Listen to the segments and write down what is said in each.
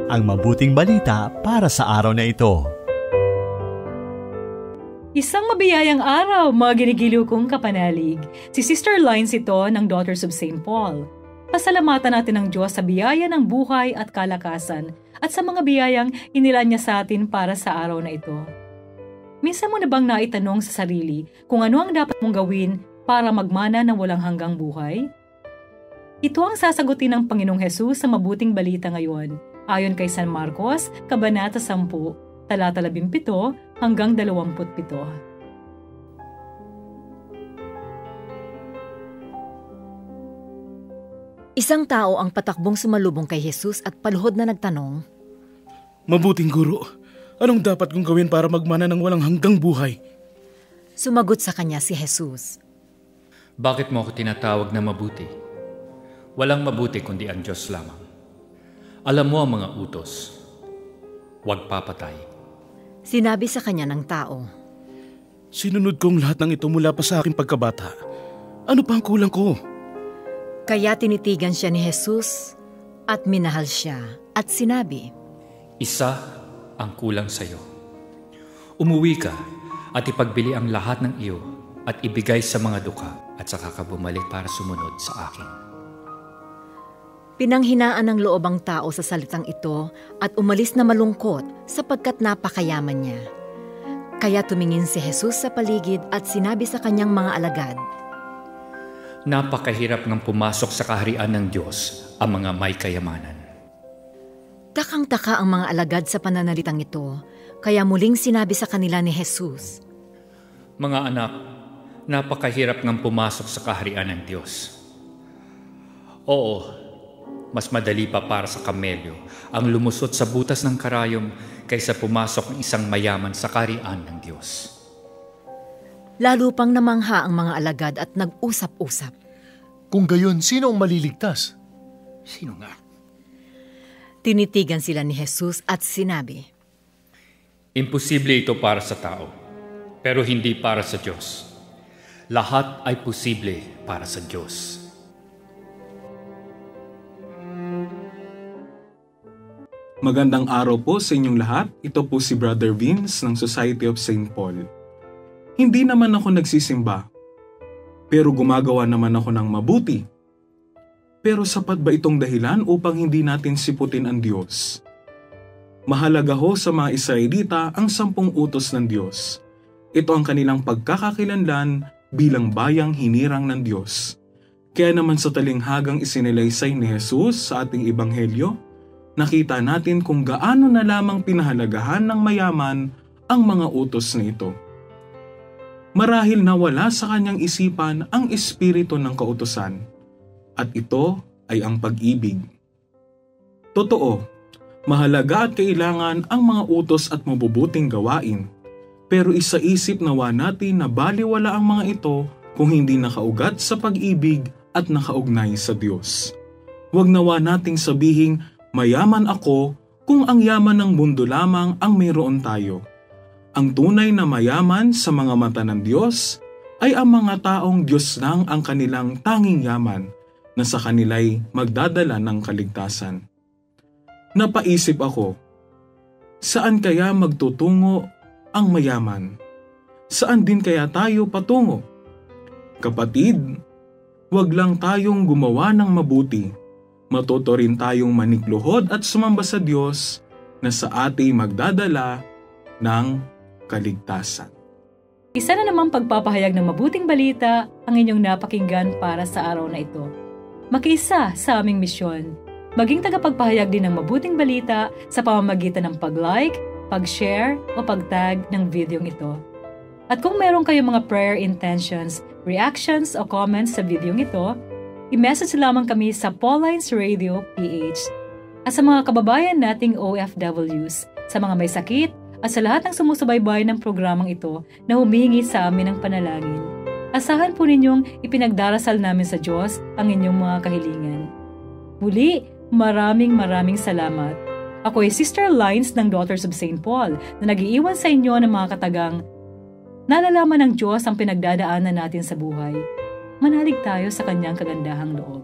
ang mabuting balita para sa araw na ito. Isang mabiyayang araw, mga ginigiliw kong kapanalig. Si Sister Lines ito ng Daughters of St. Paul. Pasalamatan natin ang Diyos sa biyaya ng buhay at kalakasan at sa mga biyayang inilaan niya sa atin para sa araw na ito. Minsan mo na bang naitanong sa sarili kung ano ang dapat mong gawin para magmana ng walang hanggang buhay? Ito ang sasagutin ng Panginoong Hesus sa mabuting balita ngayon, ayon kay San Marcos, Kabanata 10, talata 17 hanggang 27. Isang tao ang patakbong sumalubong kay Jesus at paluhod na nagtanong, Mabuting guro, anong dapat kong gawin para magmana ng walang hanggang buhay? Sumagot sa kanya si Jesus, Bakit mo ako tinatawag na mabuti? Walang mabuti kundi ang Diyos lamang. Alam mo ang mga utos. Huwag papatay. Sinabi sa kanya ng tao, Sinunod kong lahat ng ito mula pa sa aking pagkabata. Ano pa ang kulang ko? Kaya tinitigan siya ni Jesus at minahal siya at sinabi, Isa ang kulang sa iyo. Umuwi ka at ipagbili ang lahat ng iyo at ibigay sa mga duka at saka ka bumalik para sumunod sa akin. Pinanghinaan ng loob ang tao sa salitang ito at umalis na malungkot sapagkat napakayaman niya. Kaya tumingin si Jesus sa paligid at sinabi sa kanyang mga alagad, Napakahirap ng pumasok sa kaharian ng Diyos ang mga may kayamanan. Takang-taka ang mga alagad sa pananalitang ito, kaya muling sinabi sa kanila ni Jesus, Mga anak, napakahirap ng pumasok sa kaharian ng Diyos. Oo, mas madali pa para sa kamelyo ang lumusot sa butas ng karayom kaysa pumasok ng isang mayaman sa kaharian ng Diyos. Lalo pang namangha ang mga alagad at nag-usap-usap. Kung gayon, sino ang maliligtas? Sino nga? Tinitigan sila ni Jesus at sinabi, Imposible ito para sa tao, pero hindi para sa Diyos. Lahat ay posible para sa Diyos. Magandang araw po sa inyong lahat. Ito po si Brother Vince ng Society of St. Paul. Hindi naman ako nagsisimba, pero gumagawa naman ako ng mabuti. Pero sapat ba itong dahilan upang hindi natin siputin ang Diyos? Mahalaga ho sa mga Israelita ang 10 utos ng Diyos. Ito ang kanilang pagkakakilanlan bilang bayang hinirang ng Diyos. Kaya naman sa talinghagang isinilaysay ni Jesus sa ating ebanghelyo, nakita natin kung gaano na lamang pinahalagahan ng mayaman ang mga utos na ito. Marahil nawala sa kanyang isipan ang espiritu ng kautusan, at ito ay ang pag-ibig. Totoo, mahalaga at kailangan ang mga utos at mabubuting gawain, pero isaisip nawa natin na baliwala ang mga ito kung hindi nakaugat sa pag-ibig at nakaugnay sa Diyos. Huwag nawa nating sabihing, mayaman ako kung ang yaman ng mundo lamang ang mayroon tayo. Ang tunay na mayaman sa mga mata ng Diyos ay ang mga taong Diyos lang ang kanilang tanging yaman na sa kanila'y magdadala ng kaligtasan. Napaisip ako, saan kaya magtutungo ang mayaman? Saan din kaya tayo patungo? Kapatid, huwag lang tayong gumawa ng mabuti. Matuto rin tayong manikluhod at sumamba sa Diyos na sa ating magdadala ng kaligtasan. Isa na namang pagpapahayag ng mabuting balita ang inyong napakinggan para sa araw na ito. Makiisa sa aming misyon. Maging tagapagpahayag din ng mabuting balita sa pamamagitan ng pag-like, pag-share o pag-tag ng videong ito. At kung meron kayong mga prayer intentions, reactions o comments sa videong ito, i-message lamang kami sa Paulines Radio PH. At sa mga kababayan nating OFWs, sa mga may sakit, at sa lahat ng sumusubaybay ng programang ito na humihingi sa amin ng panalangin. Asahan po ninyong ipinagdarasal namin sa Diyos ang inyong mga kahilingan. Muli, maraming salamat. Ako ay Sister Lines ng Daughters of St. Paul na nag-iiwan sa inyo ng mga katagang, nalalaman ng Diyos ang pinagdadaanan natin sa buhay. Manalig tayo sa kanyang kagandahang loob.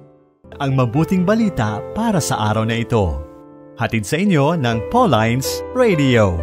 Ang mabuting balita para sa araw na ito. Hatid sa inyo ng Paulines Radio.